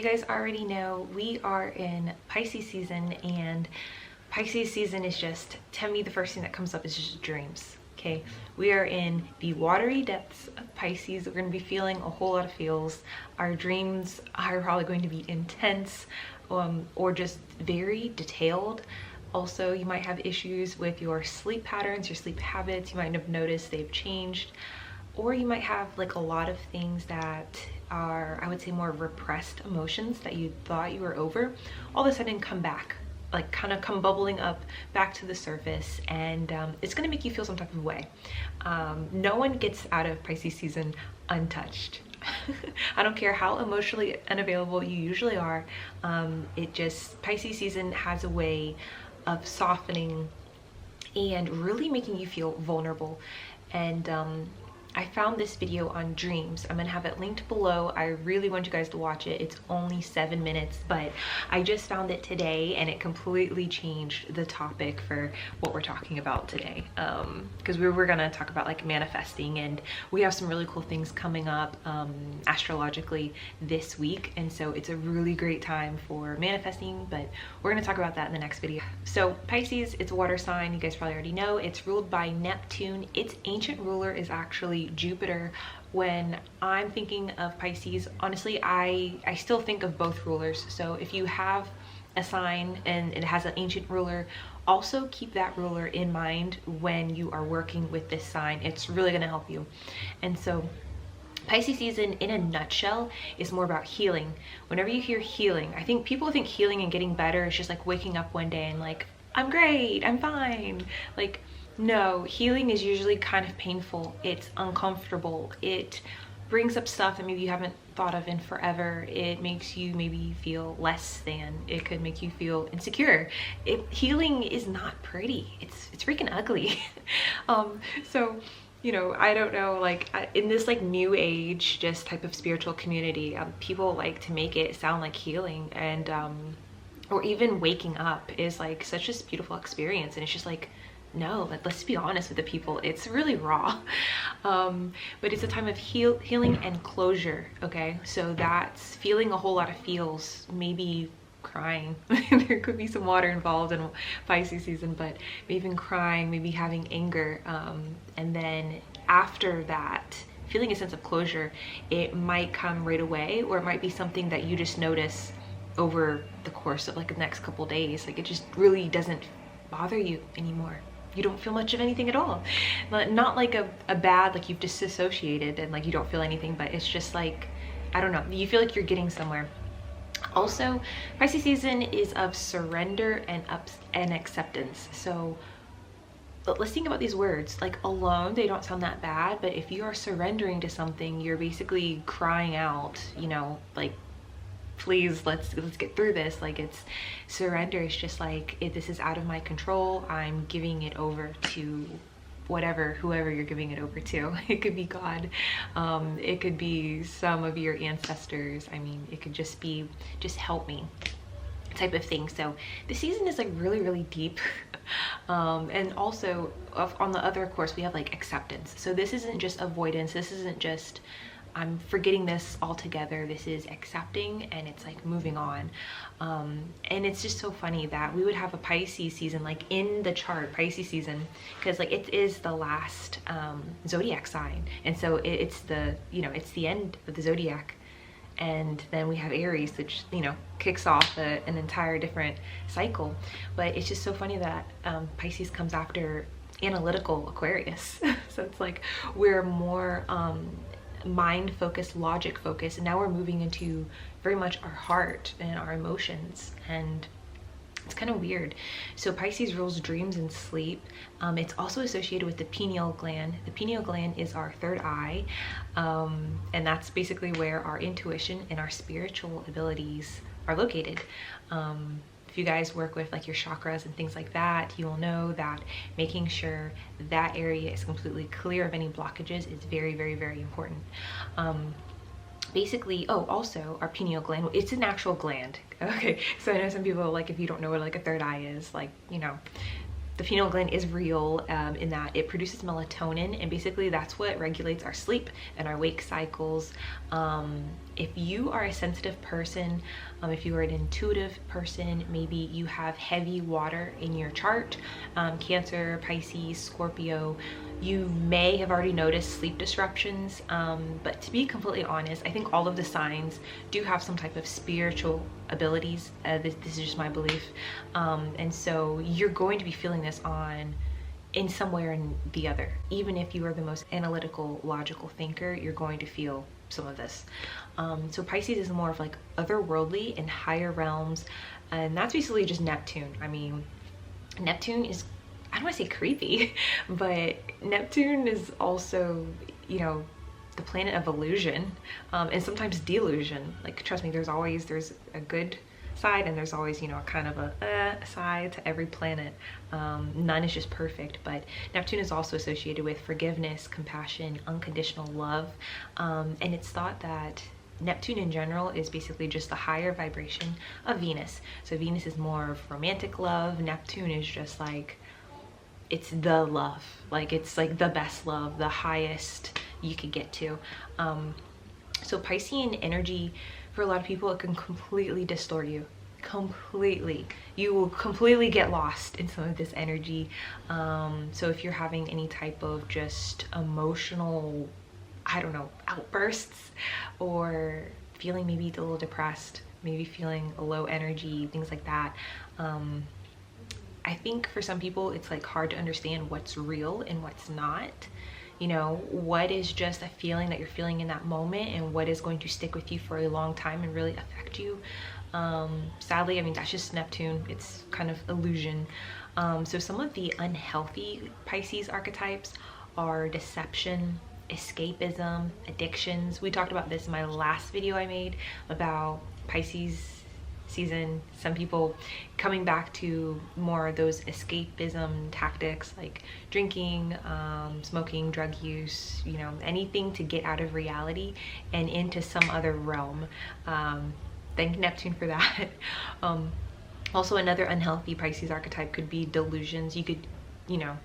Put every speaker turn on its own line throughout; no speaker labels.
You guys already know we are in Pisces season, and Pisces season is just, to me, the first thing that comes up is just dreams. Okay, we are in the watery depths of Pisces. We're going to be feeling a whole lot of feels. Our dreams are probably going to be intense or just very detailed. Also, you might have issues with your sleep patterns, your sleep habits. You might have noticed they've changed. Or you might have like a lot of things that are, I would say, more repressed emotions that you thought you were over, all of a sudden come back, like kind of come bubbling up back to the surface, and it's going to make you feel some type of way. No one gets out of Pisces season untouched. I don't care how emotionally unavailable you usually are. Pisces season has a way of softening and really making you feel vulnerable. And I found this video on dreams. I'm gonna have it linked below. I really want you guys to watch it. It's only 7 minutes, but I just found it today and it completely changed the topic for what we're talking about today. Because we're gonna talk about like manifesting, and we have some really cool things coming up astrologically this week, and so it's a really great time for manifesting, but we're gonna talk about that in the next video. So Pisces, it's a water sign. You guys probably already know. It's ruled by Neptune. Its ancient ruler is actually Jupiter. When I'm thinking of Pisces, honestly, I still think of both rulers. So if you have a sign and it has an ancient ruler, also keep that ruler in mind when you are working with this sign. It's really going to help you. And so Pisces season in a nutshell is more about healing. Whenever you hear healing, I think people think healing and getting better is just like waking up one day and like, I'm great, I'm fine. Like, no, healing is usually kind of painful. It's uncomfortable. It brings up stuff that maybe you haven't thought of in forever. It makes you maybe feel less than. It could make you feel insecure. Healing is not pretty. It's freaking ugly. So, you know, I don't know, like in this like new age, just type of spiritual community, people like to make it sound like healing and or even waking up is like such a beautiful experience, and it's just like, no, let's be honest with the people. It's really raw. But it's a time of healing and closure, okay? So that's feeling a whole lot of feels, maybe crying. There could be some water involved in Pisces season, but maybe even crying, maybe having anger. And then after that, feeling a sense of closure, it might come right away, or it might be something that you just notice over the course of like the next couple days. Like it just really doesn't bother you anymore. You don't feel much of anything at all. Not like a bad, like you've disassociated and like you don't feel anything, but it's just like, I don't know, you feel like you're getting somewhere. Also, Pisces season is of surrender and acceptance. So let's think about these words. Like alone, they don't sound that bad, but if you are surrendering to something, you're basically crying out, you know, like, please, let's get through this. Like, it's surrender. It's just like, this is out of my control. I'm giving it over to whoever you're giving it over to. It could be God. It could be some of your ancestors. I mean, it could just be, just help me type of thing. So the season is like really, really deep. And also on the other course, we have like acceptance. So this isn't just avoidance. This isn't just, I'm forgetting this altogether. This is accepting, and it's like moving on. And it's just so funny that we would have a Pisces season like in the chart, Pisces season, because like it is the last zodiac sign, and so it's the, you know, it's the end of the zodiac. And then we have Aries, which, you know, kicks off an entire different cycle. But it's just so funny that Pisces comes after analytical Aquarius. So it's like we're more mind focused, logic focused, and now we're moving into very much our heart and our emotions, and it's kind of weird. So Pisces rules dreams and sleep. It's also associated with the pineal gland. The pineal gland is our third eye, and that's basically where our intuition and our spiritual abilities are located. If you guys work with like your chakras and things like that, you will know that making sure that area is completely clear of any blockages is very, very, very important. Basically, oh, also our pineal gland, it's an actual gland. Okay, so I know some people, like, if you don't know what like a third eye is, like, you know, the pineal gland is real in that it produces melatonin, and basically that's what regulates our sleep and our wake cycles. If you are a sensitive person, if you are an intuitive person, maybe you have heavy water in your chart, Cancer, Pisces, Scorpio, you may have already noticed sleep disruptions. But to be completely honest, I think all of the signs do have some type of spiritual abilities. This is just my belief. And so you're going to be feeling this in some way or in the other. Even if you are the most analytical, logical thinker, you're going to feel some of this. So Pisces is more of like otherworldly and higher realms, and that's basically just Neptune. I mean, Neptune is, I don't want to say creepy, but Neptune is also, you know, the planet of illusion, and sometimes delusion. Like, trust me, there's a good side, and there's always, you know, kind of a side to every planet. None is just perfect, but Neptune is also associated with forgiveness, compassion, unconditional love, and it's thought that Neptune in general is basically just the higher vibration of Venus. So Venus is more of romantic love. Neptune is just like, it's the love, like it's like the best love, the highest you could get to. So Piscean energy, for a lot of people, it can completely distort you. Completely. You will completely get lost in some of this energy. So if you're having any type of just emotional, I don't know, outbursts, or feeling maybe a little depressed, maybe feeling a low energy, things like that, I think for some people it's like hard to understand what's real and what's not. You know, what is just a feeling that you're feeling in that moment, and what is going to stick with you for a long time and really affect you. Sadly, I mean, that's just Neptune. It's kind of illusion. So some of the unhealthy Pisces archetypes are deception, escapism, addictions. We talked about this in my last video I made about Pisces season. Some people coming back to more of those escapism tactics, like drinking, smoking, drug use, you know, anything to get out of reality and into some other realm. Thank Neptune for that. Also, another unhealthy Pisces archetype could be delusions. You could, you know,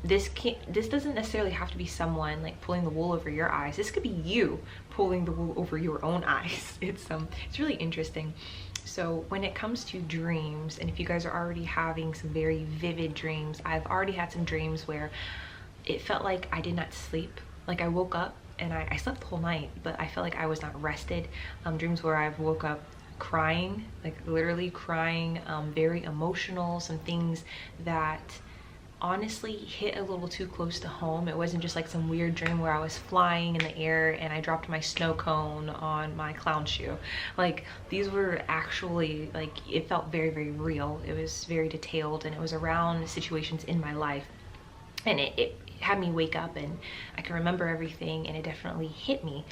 this doesn't necessarily have to be someone like pulling the wool over your eyes. This could be you pulling the wool over your own eyes. It's really interesting. So when it comes to dreams, and if you guys are already having some very vivid dreams, I've already had some dreams where it felt like I did not sleep. Like I woke up and I slept the whole night, but I felt like I was not rested. Dreams where I've woke up crying, like literally crying, very emotional, some things that honestly hit a little too close to home. It wasn't just like some weird dream where I was flying in the air and I dropped my snow cone on my clown shoe. Like, these were actually, like, it felt very, very real. It was very detailed, and it was around situations in my life, and it had me wake up, and I can remember everything, and it definitely hit me.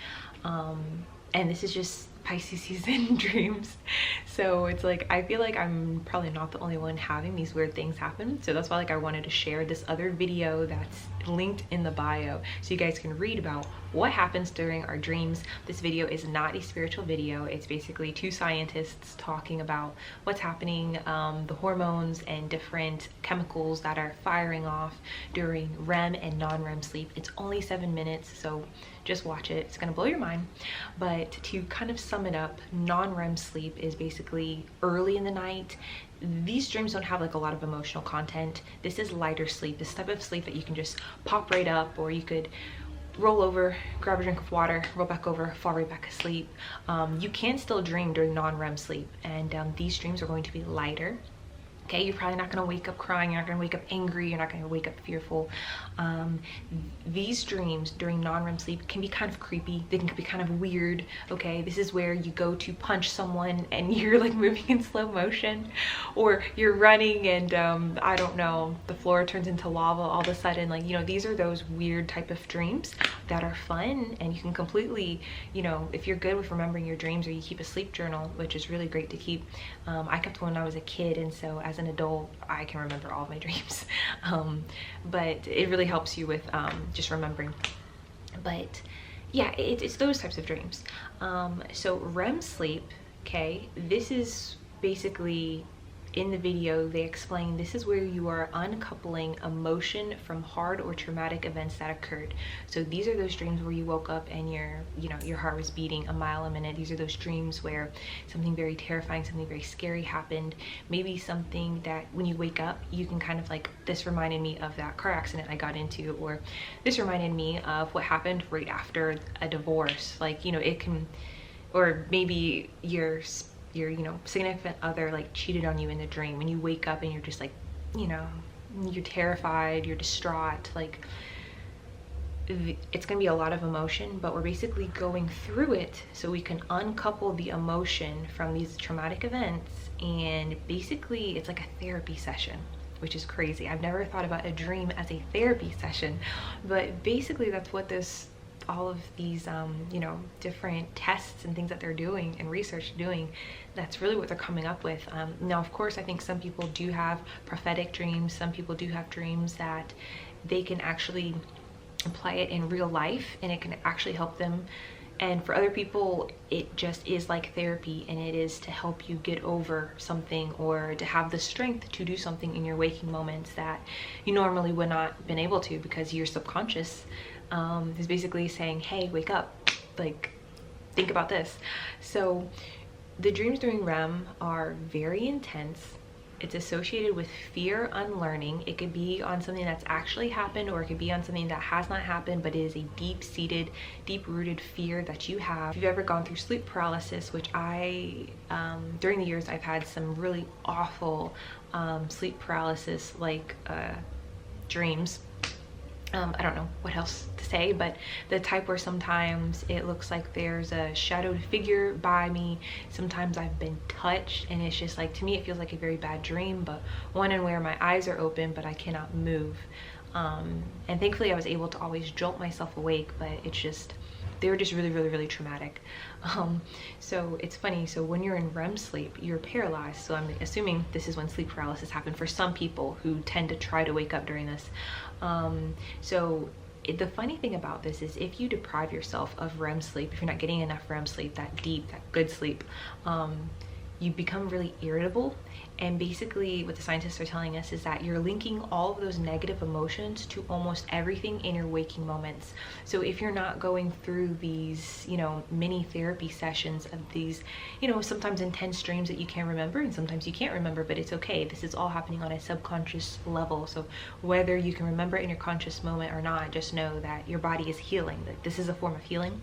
And this is just Pisces season dreams. So it's like, I feel like I'm probably not the only one having these weird things happen. So that's why, like, I wanted to share this other video that's linked in the bio so you guys can read about what happens during our dreams. This video is not a spiritual video. It's basically two scientists talking about what's happening, the hormones and different chemicals that are firing off during REM and non-REM sleep. It's only 7 minutes, so just watch it. It's gonna blow your mind. But to kind of sum it up, non-REM sleep is basically early in the night. These dreams don't have like a lot of emotional content. This is lighter sleep, this type of sleep that you can just pop right up, or you could roll over, grab a drink of water, roll back over, fall right back asleep. You can still dream during non-REM sleep, and these dreams are going to be lighter. Okay, you're probably not going to wake up crying, you're not going to wake up angry, you're not going to wake up fearful. These dreams during non-REM sleep can be kind of creepy, they can be kind of weird. Okay, this is where you go to punch someone and you're like moving in slow motion, or you're running and I don't know, the floor turns into lava all of a sudden. Like, you know, these are those weird type of dreams that are fun, and you can completely, you know, if you're good with remembering your dreams, or you keep a sleep journal, which is really great to keep. I kept one when I was a kid, and so as an adult I can remember all of my dreams. But it really helps you with just remembering. But yeah, it's those types of dreams. So REM sleep, okay, this is basically in the video, they explain this is where you are uncoupling emotion from hard or traumatic events that occurred. So these are those dreams where you woke up and your heart was beating a mile a minute. These are those dreams where something very terrifying, something very scary happened. Maybe something that when you wake up, you can kind of like, this reminded me of that car accident I got into, or this reminded me of what happened right after a divorce. Like, you know, it can, or maybe your significant other like cheated on you in the dream. When you wake up and you're just like, you know, you're terrified, you're distraught, like it's gonna be a lot of emotion, but we're basically going through it so we can uncouple the emotion from these traumatic events. And basically it's like a therapy session, which is crazy. I've never thought about a dream as a therapy session, but basically that's what all of these you know, different tests and things that they're doing and research doing, that's really what they're coming up with. Now of course I think some people do have prophetic dreams, some people do have dreams that they can actually apply it in real life and it can actually help them. And for other people, it just is like therapy, and it is to help you get over something or to have the strength to do something in your waking moments that you normally would not been able to, because your subconscious is basically saying, hey, wake up, like think about this. So the dreams during REM are very intense. It's associated with fear unlearning. It could be on something that's actually happened, or it could be on something that has not happened, but it is a deep-seated, deep-rooted fear that you have. If you've ever gone through sleep paralysis, which during the years, I've had some really awful sleep paralysis, like dreams. I don't know what else to say, but the type where sometimes it looks like there's a shadowed figure by me. Sometimes I've been touched, and it's just like, to me, it feels like a very bad dream, but one in where my eyes are open, but I cannot move. And thankfully I was able to always jolt myself awake, but it's just, they were just really, really, really traumatic. So it's funny, so when you're in REM sleep, you're paralyzed. So I'm assuming this is when sleep paralysis happened for some people who tend to try to wake up during this. The funny thing about this is, if you deprive yourself of REM sleep, if you're not getting enough REM sleep, that deep, that good sleep, you become really irritable. And basically what the scientists are telling us is that you're linking all of those negative emotions to almost everything in your waking moments. So if you're not going through these, you know, mini therapy sessions of these, you know, sometimes intense dreams that you can remember and sometimes you can't remember, but it's okay. This is all happening on a subconscious level. So whether you can remember it in your conscious moment or not, just know that your body is healing. That this is a form of healing.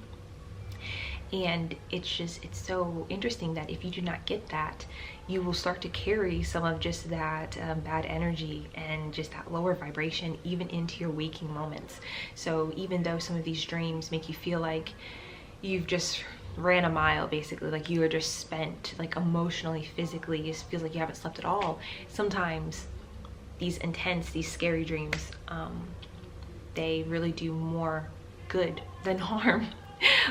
And it's so interesting that if you do not get that, you will start to carry some of just that bad energy and just that lower vibration even into your waking moments. So even though some of these dreams make you feel like you've just ran a mile, basically, like you are just spent, like emotionally, physically, it feels like you haven't slept at all. Sometimes these intense, these scary dreams, they really do more good than harm.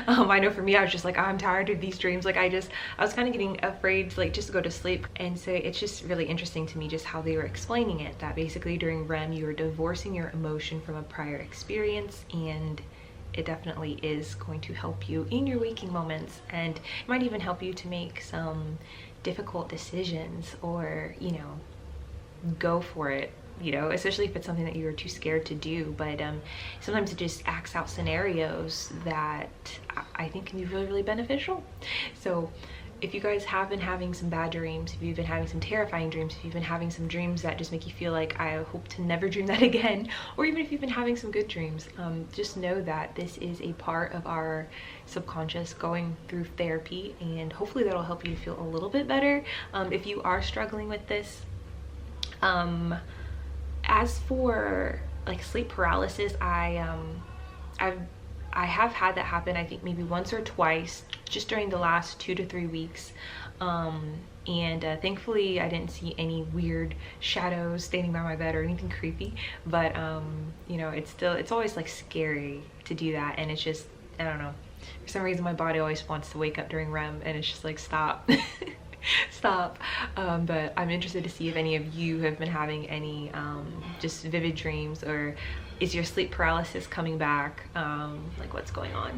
I know for me, I was just like, I'm tired of these dreams. Like I was kind of getting afraid to, like, just to go to sleep. And so it's just really interesting to me just how they were explaining it, that basically during REM you are divorcing your emotion from a prior experience, and it definitely is going to help you in your waking moments, and it might even help you to make some difficult decisions, or, you know, go for it, you know, especially if it's something that you're too scared to do. But sometimes it just acts out scenarios that I think can be really, really beneficial. So if you guys have been having some bad dreams, if you've been having some terrifying dreams, if you've been having some dreams that just make you feel like I hope to never dream that again, or even if you've been having some good dreams, just know that this is a part of our subconscious going through therapy, and hopefully that'll help you to feel a little bit better if you are struggling with this. As for like sleep paralysis, I have had that happen, I think maybe once or twice just during the last 2 to 3 weeks. And thankfully I didn't see any weird shadows standing by my bed or anything creepy, but you know, it's always like scary to do that. And it's just, I don't know, for some reason my body always wants to wake up during REM, and it's just like, stop. Stop. But I'm interested to see if any of you have been having any just vivid dreams, or is your sleep paralysis coming back? Like, what's going on?